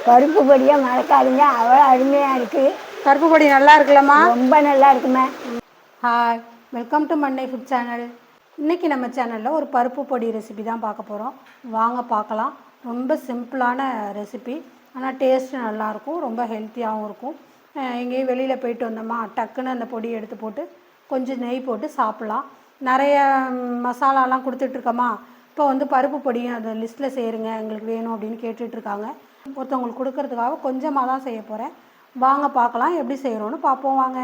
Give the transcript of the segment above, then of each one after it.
பருப்பு பொடியை மறக்காதீங்க, அவ்வளோ அருமையாக இருக்குது. பருப்பு பொடி நல்லா இருக்குல்லம்மா? ரொம்ப நல்லா இருக்குமே. Hi, welcome to Monday food channel. இன்றைக்கி நம்ம சேனலில் ஒரு பருப்பு பொடி ரெசிபி தான் பார்க்க போகிறோம். வாங்க பார்க்கலாம். ரொம்ப சிம்பிளான ரெசிபி, ஆனால் டேஸ்ட்டு நல்லாயிருக்கும், ரொம்ப ஹெல்த்தியாகவும் இருக்கும். எங்கேயும் வெளியில் போயிட்டு வந்தோமா, டக்குன்னு அந்த பொடி எடுத்து போட்டு கொஞ்சம் நெய் போட்டு சாப்பிட்லாம். நிறைய மசாலாலாம் கொடுத்துட்ருக்கோமா, இப்போ வந்து பருப்பு பொடியும் அந்த லிஸ்ட்டில் சேருங்க எங்களுக்கு வேணும் அப்படின்னு கேட்டுட்ருக்காங்க. ஒருத்தவங்களுக்கு கொடுக்கறதுக்காக கொஞ்சமாக தான் செய்ய போகிறேன். வாங்க பார்க்கலாம் எப்படி செய்கிறோன்னு பார்ப்போம். வாங்க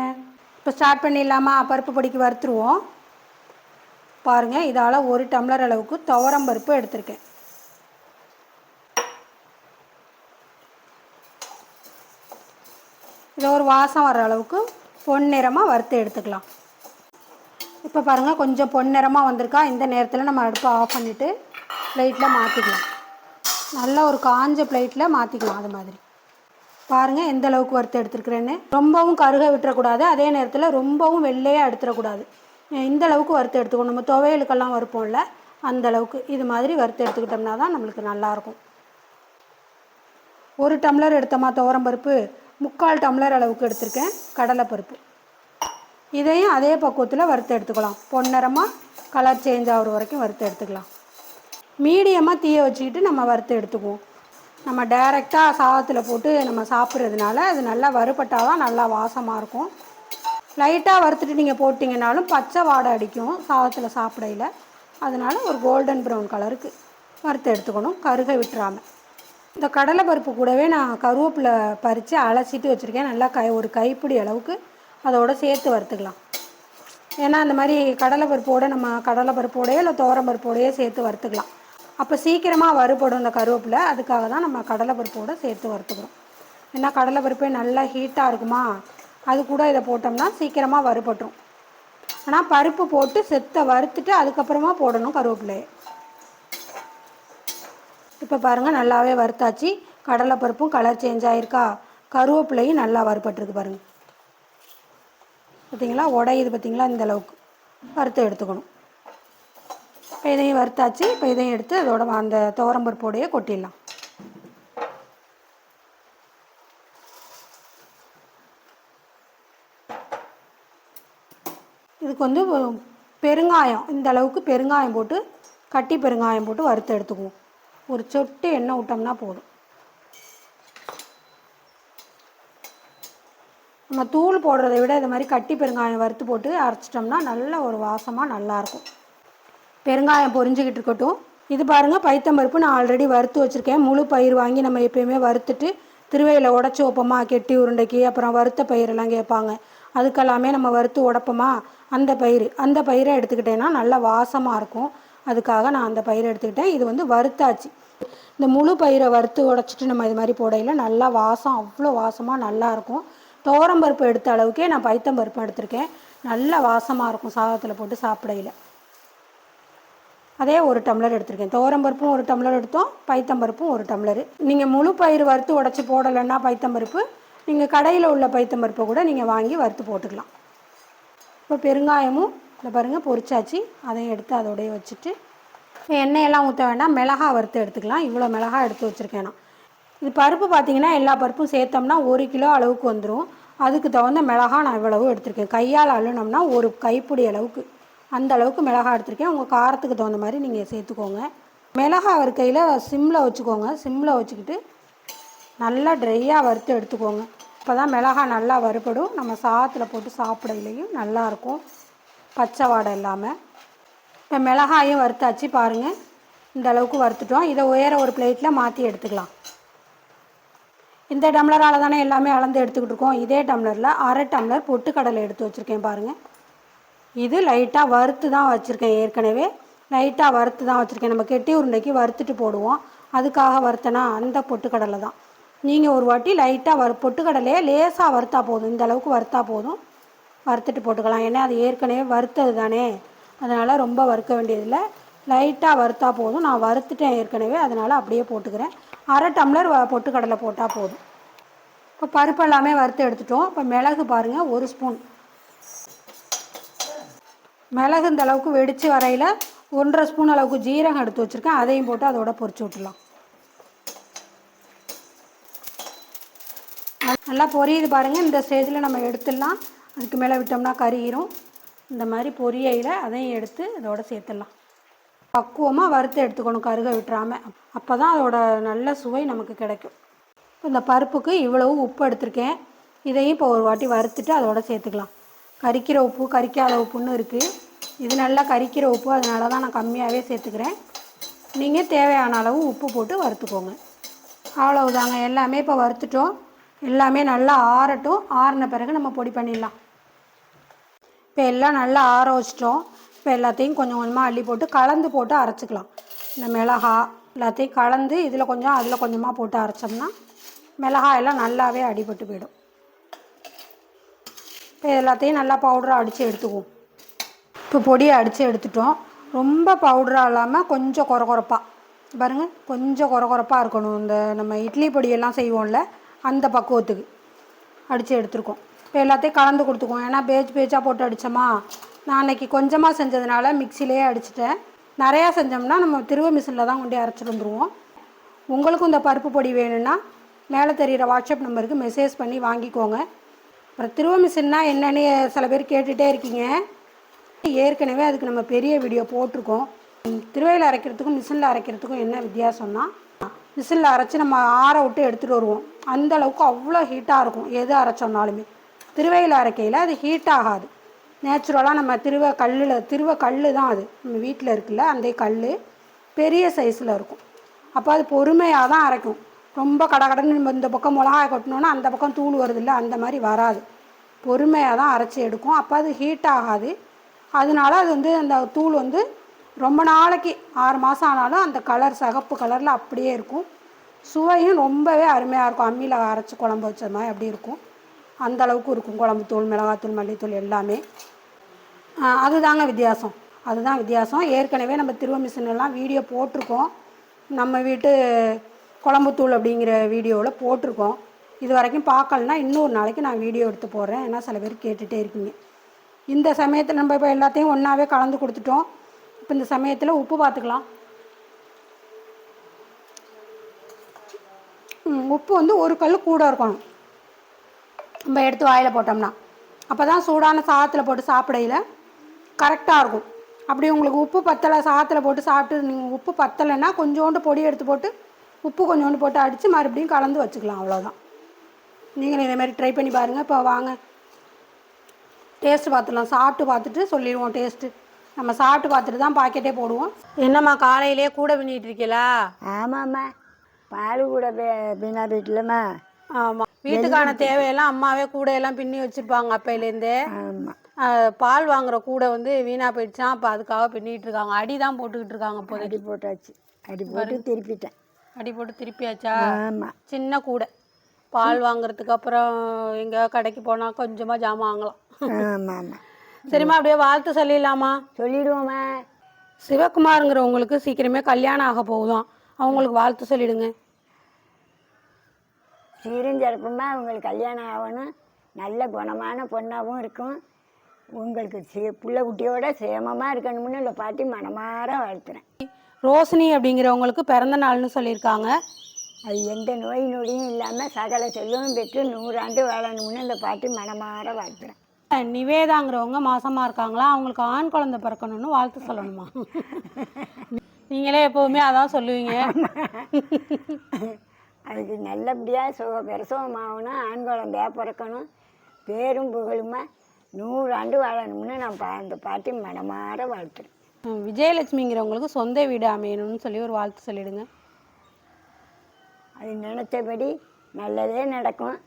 இப்போ ஸ்டார்ட் பண்ணிடலாமா? பருப்பு பொடிக்கு வறுத்துருவோம். பாருங்கள், இதால் 1 டம்ளர் அளவுக்கு துவரம் பருப்பு எடுத்திருக்கேன். இதை ஒரு வாசம் வர அளவுக்கு பொன்னிறமாக வறுத்து எடுத்துக்கலாம். இப்போ பாருங்கள், கொஞ்சம் பொன்னிறமாக வந்திருக்கா. இந்த நேரத்தில் நம்ம அடுப்பை ஆஃப் பண்ணிவிட்டு பிளேட்டில் மாற்றிக்கலாம். நல்லா ஒரு காஞ்ச பிளேட்டில் மாற்றிக்கலாம். அது மாதிரி பாருங்கள் எந்த அளவுக்கு வறுத்து எடுத்துருக்குறேன்னு. ரொம்பவும் கருக விட்டுறக்கூடாது, அதே நேரத்தில் ரொம்பவும் வெள்ளையாக எடுத்துடக்கூடாது. இந்த அளவுக்கு வறுத்து எடுத்துக்கணும். நம்ம துவையலுக்கெல்லாம் வறுப்போம்ல, அந்த அளவுக்கு இது மாதிரி வறுத்து எடுத்துக்கிட்டோம்னா தான் நம்மளுக்கு நல்லாயிருக்கும். 1 டம்ளர் எடுத்தோமா துவரம்பருப்பு, 3/4 டம்ளர் அளவுக்கு எடுத்திருக்கேன் கடலைப்பருப்பு. இதையும் அதே பக்குவத்தில் வறுத்து எடுத்துக்கலாம். பொன்னிறமாக கலர் சேஞ்ச் ஆகிற வரைக்கும் வறுத்து எடுத்துக்கலாம். மீடியமாக தீயை வச்சுக்கிட்டு நம்ம வறுத்து எடுத்துக்குவோம். நம்ம டைரெக்டாக சாதத்தில் போட்டு நம்ம சாப்பிட்றதுனால அது நல்லா வறுபட்டால் தான் நல்லா வாசமாக இருக்கும். லைட்டாக வறுத்துட்டு நீங்கள் போட்டிங்கனாலும் பச்சை வாடை அடிக்கும் சாதத்தில் சாப்பிடையில். அதனால் ஒரு கோல்டன் ப்ரௌன் கலருக்கு வறுத்து எடுத்துக்கணும், கருக விட்டுறாமல். இந்த கடலைப்பருப்பு கூடவே நான் கருவேப்பிலை பறித்து அலசிட்டு வச்சுருக்கேன். நல்லா ஒரு கைப்பிடி அளவுக்கு அதோடு சேர்த்து வறுத்துக்கலாம். ஏன்னா அந்த மாதிரி கடலைப்பருப்போடு நம்ம கடலைப்பருப்போடையோ இல்லை துவரம்பருப்போடையோ சேர்த்து வறுத்துக்கலாம். அப்போ சீக்கிரமாக வறுபடும் இந்த கருவேப்பிலை. அதுக்காக தான் நம்ம கடலைப்பருப்போடு சேர்த்து வறுத்துக்கிறோம். ஏன்னா கடலைப்பருப்பே நல்லா ஹீட்டாக இருக்குமா, அது கூட இதை போட்டோம்னா சீக்கிரமாக வறுபட்டுரும். ஆனால் பருப்பு போட்டு செத்தை வறுத்துட்டு அதுக்கப்புறமா போடணும் கருவேப்பிலையை. இப்போ பாருங்கள், நல்லாவே வறுத்தாச்சு. கடலைப்பருப்பும் கலர் சேஞ்ச் ஆகிருக்கா, கருவேப்பிலையும் நல்லா வறுபட்டுருக்கு பாருங்கள். பார்த்திங்களா, உடையுது பார்த்திங்களா, இந்த அளவுக்கு வறுத்து எடுத்துக்கணும். இப்போ இதையும் வறுத்தாச்சு. இப்போ இதையும் எடுத்து அதோட அந்த துவரம்பருப்போடையே கொட்டிடலாம். இதுக்கு வந்து பெருங்காயம், இந்த அளவுக்கு பெருங்காயம் போட்டு, கட்டி பெருங்காயம் போட்டு வறுத்து எடுத்துக்குவோம். ஒரு சொட்டு எண்ணெய் விட்டோம்னா போதும். நம்ம தூள் போடுறதை விட இது மாதிரி கட்டி பெருங்காயம் வறுத்து போட்டு அரைச்சிட்டோம்னா நல்ல ஒரு வாசமாக நல்லாயிருக்கும். பெருங்காயம் பொரிஞ்சிக்கிட்டு இருக்கட்டும். இது பாருங்கள், பைத்தம்பருப்பு நான் ஆல்ரெடி வறுத்து வச்சுருக்கேன். முழு பயிர் வாங்கி நம்ம எப்போயுமே வறுத்துட்டு திருவையில் உடச்சி வைப்போமா, கெட்டி உருண்டைக்கு, அப்புறம் வறுத்த பயிரெல்லாம் கேட்பாங்க, அதுக்கெல்லாமே நம்ம வறுத்து உடப்போமா, அந்த பயிரை எடுத்துக்கிட்டேன்னா நல்லா வாசமாக இருக்கும். அதுக்காக நான் அந்த பயிரை எடுத்துக்கிட்டேன். இது வந்து வறுத்தாச்சு. இந்த முழு பயிரை வறுத்து உடச்சிட்டு நம்ம இது மாதிரி போடையில் நல்லா வாசம், அவ்வளோ வாசமாக நல்லாயிருக்கும். துவரம்பருப்பு எடுத்த அளவுக்கே நான் பைத்தம்பருப்பு எடுத்திருக்கேன். நல்ல வாசமாக இருக்கும் சாதத்தில் போட்டு சாப்பிடையில். அதே 1 டம்ளர் எடுத்திருக்கேன். துவரம்பருப்பும் 1 டம்ளர் எடுத்தோம், பைத்தம்பருப்பும் 1 டம்ளர். நீங்கள் முழு பயிர் வறுத்து உடச்சி போடலைன்னா பைத்தம்பருப்பு, நீங்கள் கடையில் உள்ள பைத்தம்பருப்பை கூட நீங்கள் வாங்கி வறுத்து போட்டுக்கலாம். இப்போ பெருங்காயமும் இந்த பாருங்கள் பொரிச்சாச்சு. அதையும் எடுத்து அதோடய வச்சுட்டு எண்ணெயெல்லாம் ஊற்ற வேண்டாம், மிளகாய் வறுத்து எடுத்துக்கலாம். இவ்வளோ மிளகாய் எடுத்து வச்சுருக்கேன் நான். இது பருப்பு பார்த்திங்கன்னா எல்லா பருப்பும் சேர்த்தோம்னா 1 கிலோ அளவுக்கு வந்துடும். அதுக்கு தகுந்த மிளகாய் நான் இவ்வளவு எடுத்திருக்கேன். கையால் அள்ளுனோம்னா ஒரு கைப்பிடி அளவுக்கு, அந்த அளவுக்கு மிளகாய் எடுத்திருக்கேன். உங்கள் காரத்துக்கு தகுந்த மாதிரி நீங்கள் சேர்த்துக்கோங்க. மிளகாய் வறுக்கையில் சிம்மில் வச்சுக்கோங்க. சிம்மில் வச்சுக்கிட்டு நல்லா ட்ரையாக வறுத்து எடுத்துக்கோங்க. அப்போ தான் மிளகாய் நல்லா வறுபடும். நம்ம சாதத்தில் போட்டு சாப்பிடையிலையும் நல்லாயிருக்கும், பச்சை வாடை இல்லாமல். இப்போ மிளகாயும் வறுத்தாச்சு பாருங்கள், இந்த அளவுக்கு வறுத்துட்டோம். இதை உயர ஒரு பிளேட்டில் மாற்றி எடுத்துக்கலாம். இந்த டம்ளரால் தானே எல்லாமே அளந்து எடுத்துக்கிட்டு இருக்கோம். இதே டம்ளரில் 1/2 டம்ளர் பொட்டுக்கடலை எடுத்து வச்சுருக்கேன் பாருங்கள். இது லைட்டாக வறுத்து தான் வச்சுருக்கேன். ஏற்கனவே லைட்டாக வறுத்து தான் வச்சுருக்கேன். நம்ம கெட்டி உருண்டைக்கு வறுத்துட்டு போடுவோம், அதுக்காக வறுத்தனா அந்த பொட்டுக்கடலை தான். நீங்கள் ஒரு வாட்டி லைட்டாக பொட்டுக்கடலையே லேசாக வறுத்தா போதும். இந்த அளவுக்கு வறுத்தா போதும், வறுத்துட்டு போட்டுக்கலாம். ஏன்னா அது ஏற்கனவே வறுத்தது தானே, அதனால் ரொம்ப வறுக்க வேண்டியதில்லை. லைட்டாக வறுத்தா போதும். நான் வறுத்துட்டேன் ஏற்கனவே, அதனால் அப்படியே போட்டுக்கிறேன். 1/2 டம்ளர் பொட்டுக்கடலை போட்டால் போதும். இப்போ பருப்பு எல்லாமே வறுத்து எடுத்துட்டோம். இப்போ மிளகு பாருங்கள், 1 ஸ்பூன் மிளகு இந்த அளவுக்கு வெடித்து வரையில் 1/2 ஸ்பூன் அளவுக்கு ஜீரகம் எடுத்து வச்சுருக்கேன். அதையும் போட்டு அதோட பொரிச்சு விட்டுலாம். நல்லா பொரியுது பாருங்கள். இந்த ஸ்டேஜில் நம்ம எடுத்துடலாம். அதுக்கு மேலே விட்டோம்னா கறியிரும். இந்த மாதிரி பொரியையில் அதையும் எடுத்து இதோட சேர்த்துடலாம். பக்குவமாக வறுத்து எடுத்துக்கணும், கருக விட்டுறாமல். அப்போ தான் அதோட நல்ல சுவை நமக்கு கிடைக்கும். இந்த பருப்புக்கு இவ்வளவு உப்பு எடுத்திருக்கேன். இதையும் இப்போ ஒரு வாட்டி வறுத்துட்டு அதோட சேர்த்துக்கலாம். கரிக்கிற உப்பு, கரிக்காத உப்புன்னு இருக்குது. இது நல்லா கரிக்கிற உப்பு, அதனால தான் நான் கம்மியாகவே சேர்த்துக்கிறேன். நீங்கள் தேவையான அளவு உப்பு போட்டு வறுத்துக்கோங்க. அவ்வளவுதாங்க. எல்லாமே இப்போ வறுத்துட்டோம். எல்லாமே நல்லா ஆறட்டும். ஆறின பிறகு நம்ம பொடி பண்ணிடலாம். இப்போ எல்லாம் நல்லா ஆற வச்சிட்டோம். இப்போ எல்லாத்தையும் கொஞ்சம் கொஞ்சமாக அள்ளி போட்டு கலந்து போட்டு அரைச்சிக்கலாம். இந்த மிளகா எல்லாத்தையும் கலந்து இதில் கொஞ்சம் அதில் கொஞ்சமாக போட்டு அரைச்சோம்னா மிளகாயெல்லாம் நல்லாவே அடிபட்டு போயிடும். இப்போ எல்லாத்தையும் நல்லா பவுடராக அடித்து எடுத்துக்குவோம். இப்போ பொடியை அடித்து எடுத்துட்டோம். ரொம்ப பவுடராக இல்லாமல் கொஞ்சம் கொரகொரப்பாக பாருங்கள், கொஞ்சம் கொரகொரப்பாக இருக்கணும். இந்த நம்ம இட்லி பொடியெல்லாம் செய்வோம்ல, அந்த பக்குவத்துக்கு அடித்து எடுத்துருக்கோம். இப்போ எல்லாத்தையும் கலந்து கொடுத்துக்குவோம். ஏன்னா பேஜாக போட்டு அடித்தோமா, நான் அன்றைக்கி கொஞ்சமாக செஞ்சதுனால மிக்சிலேயே அடிச்சிட்டேன். நிறையா செஞ்சோம்னா நம்ம திருவ மிஷினில் தான் கொண்டு அரைச்சிட்டு வந்துடுவோம். உங்களுக்கும் இந்த பருப்பு பொடி வேணும்னா மேலே தெரிகிற வாட்ஸ்அப் நம்பருக்கு மெசேஜ் பண்ணி வாங்கிக்கோங்க. அப்புறம் திருவ மிஷின்னா என்னென்னு சில பேர் கேட்டுகிட்டே இருக்கீங்க. ஏற்கனவே அதுக்கு நம்ம பெரிய வீடியோ போட்டிருக்கோம். திருவையில் அரைக்கிறதுக்கும் மிஷினில் அரைக்கிறதுக்கும் என்ன வித்தியாசம்னா, மிஷினில் அரைச்சி நம்ம ஆற விட்டு எடுத்துகிட்டு வருவோம். அந்தளவுக்கு அவ்வளோ ஹீட்டாக இருக்கும் எது அரைச்சோன்னாலுமே. திருவையில் அரைக்கையில் அது ஹீட் ஆகாது. நேச்சுரலாக நம்ம திருவ கல் தான் அது. நம்ம வீட்டில் இருக்குல்ல அந்த கல் பெரிய சைஸில் இருக்கும். அப்போ அது பொறுமையாக தான் அரைக்கும். ரொம்ப கடகடன்னு நம்ம இந்த பக்கம் மிளகாய் கொட்டினோன்னா அந்த பக்கம் தூள் வருதில்ல, அந்த மாதிரி வராது. பொறுமையாக தான் அரைச்சி எடுக்கும். அப்போ அது ஹீட் ஆகாது. அதனால அது அந்த தூள் ரொம்ப நாளைக்கு 6 மாதம் ஆனாலும் அந்த கலர் சிகப்பு கலரில் அப்படியே இருக்கும். சுவையும் ரொம்பவே அருமையாக இருக்கும். அம்மியில் அரைச்சி குழம்பு வச்ச மாதிரி அப்படி இருக்கும். அந்த அளவுக்கு இருக்கும் குழம்புத்தூள், மிளகாத்தூள், மல்லித்தூள் எல்லாமே. அதுதாங்க வித்தியாசம். அதுதான் வித்தியாசம். ஏற்கனவே நம்ம திருவ மிஷினெல்லாம் வீடியோ போட்டிருக்கோம். நம்ம வீட்டு குழம்புத்தூள் அப்படிங்கிற வீடியோவில் போட்டிருக்கோம். இது வரைக்கும் பார்க்கலன்னா இன்னொரு நாளைக்கு நான் வீடியோ எடுத்து போடுறேன். ஏன்னா சில பேர் கேட்டுகிட்டே இருக்கீங்க. இந்த சமயத்தில் நம்ம இப்போ எல்லாத்தையும் ஒன்றாவே கலந்து கொடுத்துட்டோம். இப்போ இந்த சமயத்தில் உப்பு பார்த்துக்கலாம். உப்பு ஒரு கல் கூட இருக்கணும் நம்ம எடுத்து வாயில் போட்டோம்னா. அப்போ தான் சூடான சாதத்தில் போட்டு சாப்பிடையில் கரெக்டாக இருக்கும். அப்படி உங்களுக்கு உப்பு பத்தலை, சாதத்தில் போட்டு சாப்பிட்டு நீங்கள் உப்பு பத்தலைன்னா கொஞ்சோண்டு பொடி எடுத்து போட்டு உப்பு கொஞ்சோண்டு போட்டு அடித்து மறுபடியும் கலந்து வச்சுக்கலாம். அவ்வளோதான். நீங்களும் இதேமாதிரி ட்ரை பண்ணி பாருங்கள். இப்போ வாங்க டேஸ்ட்டு பார்த்துடலாம். சாப்பிட்டு பார்த்துட்டு சொல்லிடுவோம் டேஸ்ட்டு. நம்ம சாப்பிட்டு பார்த்துட்டு தான் பாக்கெட்டே போடுவோம். என்னம்மா காலையிலே கூட பின்னிட்டு இருக்கீங்களா? ஆமாம்மா, பால் கூட வீணா போயிட்டுலம்மா. ஆமாம், வீட்டுக்கான தேவையெல்லாம் அம்மாவே கூடையெல்லாம் பின்னி வச்சுருப்பாங்க அப்பையிலேருந்தே. ஆமாம், பால் வாங்குற கூட வீணாக போயிடுச்சான். அப்போ அதுக்காக பின்னிட்டு இருக்காங்க. அடி தான் போட்டுக்கிட்டு இருக்காங்க. இப்போ அடி போட்டாச்சு. அடி போட்டு திருப்பிட்டேன். அடி போட்டு திருப்பியாச்சா? ஆமாம். சின்ன கூடை பால் வாங்குறதுக்கு அப்புறம் எங்கே கடைக்கு போனால் கொஞ்சமாக ஜாமான் வாங்கலாம். ஆமாம் ஆமாம். சரிம்மா, அப்படியே வாழ்த்து சொல்லிடலாமா? சொல்லிடுவோம்மா. சிவகுமாருங்கிறவங்களுக்கு சீக்கிரமே கல்யாணம் ஆக போகுதான். அவங்களுக்கு வாழ்த்து சொல்லிடுங்க. சீரும் சிறப்புமா உங்களுக்கு கல்யாணம் ஆகணும். நல்ல குணமான பொண்ணாகவும் இருக்கும். உங்களுக்கு புள்ள குட்டியோட சேமமாக இருக்கணும்னு இந்த பாட்டி மனமாற வாழ்த்துறேன். ரோஷினி அப்படிங்கிறவங்களுக்கு பிறந்த நாள்னு சொல்லியிருக்காங்க. அது எந்த நோய் நொடியும் இல்லாமல் சகல செல்வம் பெற்று 100 ஆண்டு வாழணும்னு இந்த பாட்டி மனமாற வாழ்த்துறேன். நிவேதாங்கிறவங்க மாசமாக இருக்காங்களா, அவங்களுக்கு ஆண் குழந்தை பிறக்கணும்னு வாழ்த்து சொல்லணுமா? நீங்களே எப்போவுமே அதான் சொல்லுவீங்க. அதுக்கு நல்லபடியாக பிரசவமாகணும், ஆண் குழந்தையாக பிறக்கணும், பேரும் புகழுமா 100 ஆண்டு வாழணும்னு நான் அந்த பாட்டி மனமாற வாழ்த்துறேன். விஜயலட்சுமிங்கிறவங்களுக்கு சொந்த வீடு அமையணும்னு சொல்லி ஒரு வாழ்த்து சொல்லிடுங்க. அது நினச்சபடி நல்லதே நடக்கும்.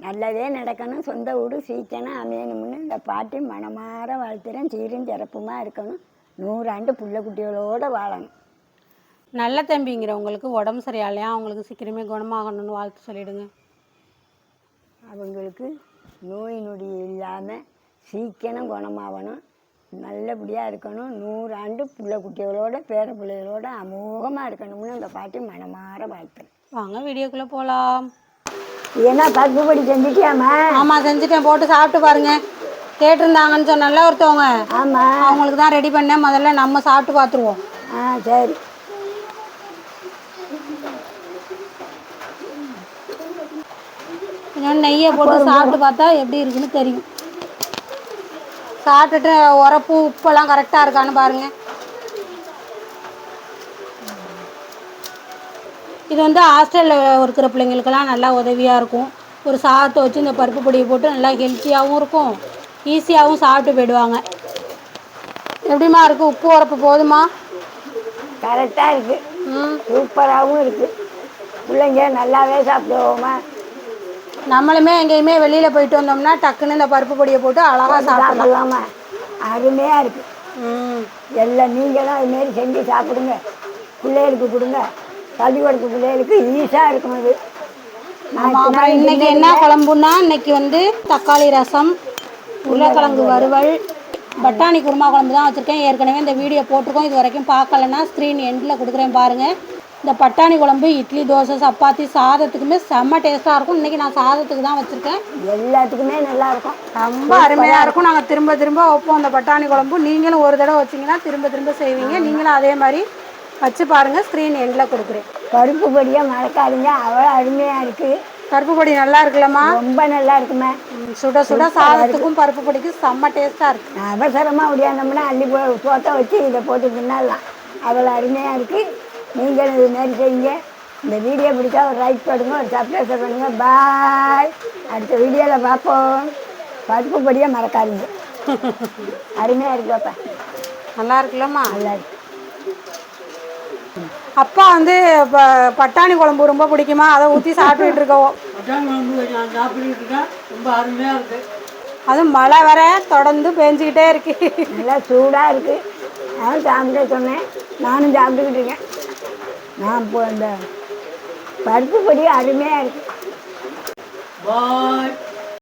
நல்லதே நடக்கணும். சொந்த வீடு சீக்கிரம் அமையணும்னு இந்த பாட்டி மனமாற வாழ்த்துறேன். சீரும் சிறப்புமாக இருக்கணும். 100 ஆண்டு புள்ள குட்டிகளோடு வாழணும். நல்ல தம்பிங்கிறவங்களுக்கு உடம்பு சரியாலையா, அவங்களுக்கு சீக்கிரமே குணமாகணும்னு வாழ்த்து சொல்லிடுங்க. அவங்களுக்கு நோய் நொடி இல்லாமல் சீக்கிரம் குணமாகணும், நல்லபடியாக இருக்கணும். 100 ஆண்டு புள்ள குட்டிகளோட பேர பிள்ளைகளோட அமோகமாக இருக்கணும்னு அந்த பாட்டி மனமாற வாழ்த்துறேன். வாங்க வீடியோக்குள்ளே போகலாம். ஏன்னா பருப்பு பொடி செஞ்சுட்டியாம்மா? ஆமாம், செஞ்சுட்டேன். போட்டு சாப்பிட்டு பாருங்க. கேட்டிருந்தாங்கன்னு சொன்னால ஒருத்தவங்க. ஆமாம், அவங்களுக்கு தான் ரெடி பண்ணேன். முதல்ல நம்ம சாப்பிட்டு பார்த்துருவோம். சரி. கொஞ்சம் நெய்யை போட்டு சாப்பிட்டு பார்த்தா எப்படி இருக்குன்னு தெரியும். சாப்பிட்டுட்டு உரப்பு உப்பெல்லாம் கரெக்டாக இருக்கான்னு பாருங்கள். இது வந்து ஹாஸ்டலில் இருக்கிற பிள்ளைங்களுக்கெல்லாம் நல்லா உதவியாக இருக்கும். ஒரு சாதத்தை வச்சு இந்த பருப்பு பொடியை போட்டு நல்லா ஹெல்த்தியாகவும் இருக்கும், ஈஸியாகவும் சாப்பிட்டு போயிடுவாங்க. எப்படிமா இருக்குது? உப்பு உரப்பு போதுமா? கரெக்டாக இருக்குது, சூப்பராகவும் இருக்குது. பிள்ளைங்க நல்லாவே சாப்பிடுவோமா. நம்மளுமே எங்கேயுமே வெளியில் போயிட்டு வந்தோம்னா டக்குன்னு இந்த பருப்பு பொடியை போட்டு அழகாக சாப்பிடலாமா. அருமையாக இருக்குது. எல்லாம் நீங்களும் அதுமாரி செஞ்சு சாப்பிடுங்க, பிள்ளைகளுக்கு கொடுங்க. பள்ளிக்கூடத்து பிள்ளைகளுக்கு ஈஸியாக இருக்கும் அது. அப்புறம் இன்றைக்கி என்ன குழம்புன்னா, இன்றைக்கி வந்து தக்காளி ரசம், உருளைக்கிழங்கு வறுவல், பட்டாணி குருமா குழம்பு தான் வச்சுருக்கேன். ஏற்கனவே இந்த வீடியோ போட்டிருக்கோம், இது வரைக்கும் பார்க்கலன்னா ஸ்க்ரீன் எண்டில் கொடுக்குறேன் பாருங்கள். இந்த பட்டாணி குழம்பு இட்லி, தோசை, சப்பாத்தி, சாதத்துக்குமே செம்ம டேஸ்ட்டாக இருக்கும். இன்றைக்கி நான் சாதத்துக்கு தான் வச்சுருக்கேன். எல்லாத்துக்குமே நல்லாயிருக்கும், ரொம்ப அருமையாக இருக்கும். நாங்கள் திரும்ப திரும்ப வைப்போம் அந்த பட்டாணி குழம்பு. நீங்களும் ஒரு தடவை வச்சிங்கன்னா திரும்ப திரும்ப செய்வீங்க. நீங்களும் அதே மாதிரி வச்சு பாருங்கள், ஸ்க்ரீன் எண்டில் கொடுக்குறேன். பருப்பு பொடியாக மறக்காதீங்க, அவ்வளோ அருமையாக இருக்குது. பருப்பு பொடி நல்லா இருக்குல்லம்மா? ரொம்ப நல்லா இருக்குமே. சுட சுட சாதத்துக்கும் பருப்பு பொடிக்கும் செம்ம டேஸ்ட்டாக இருக்குது. அவசரமாக ஒடியாந்தோம்னா அள்ளி சோத்தை வச்சு இதை போட்டு தின்னலாம், அவ்வளோ அருமையாக இருக்குது. நீங்களும் இது மாரி செய்யுங்க. இந்த வீடியோ பிடிச்சா ஒரு லைக் பண்ணுங்க, ஒரு சப்ஸ்கிரைப் பண்ணுங்கள். பாய். அடுத்த வீடியோவில் பார்ப்போம். பருப்பு பொடியாக மறக்காதீங்க, அருமையாக இருக்கு பாப்பா. நல்லா இருக்குல்லம்மா? நல்லா இருக்கு. அப்பா வந்து இப்போ பட்டாணி குழம்பு ரொம்ப பிடிக்குமா, அதை ஊற்றி சாப்பிட்டுட்டு இருக்கோம். பட்டாணி குழம்பு நான் சாப்பிட்டுக்கிட்டு இருக்கேன், ரொம்ப அருமையாக இருக்குது. அதுவும் மழை வர தொடர்ந்து பேஞ்சிக்கிட்டே இருக்கு, நல்லா சூடாக இருக்குது. நான் சாப்பிட சொன்னேன், நானும் சாப்பிட்டுக்கிட்டு இருக்கேன். நான் இப்போ இந்த பருப்பு பொடி அருமையாக இருக்குது. பாய்.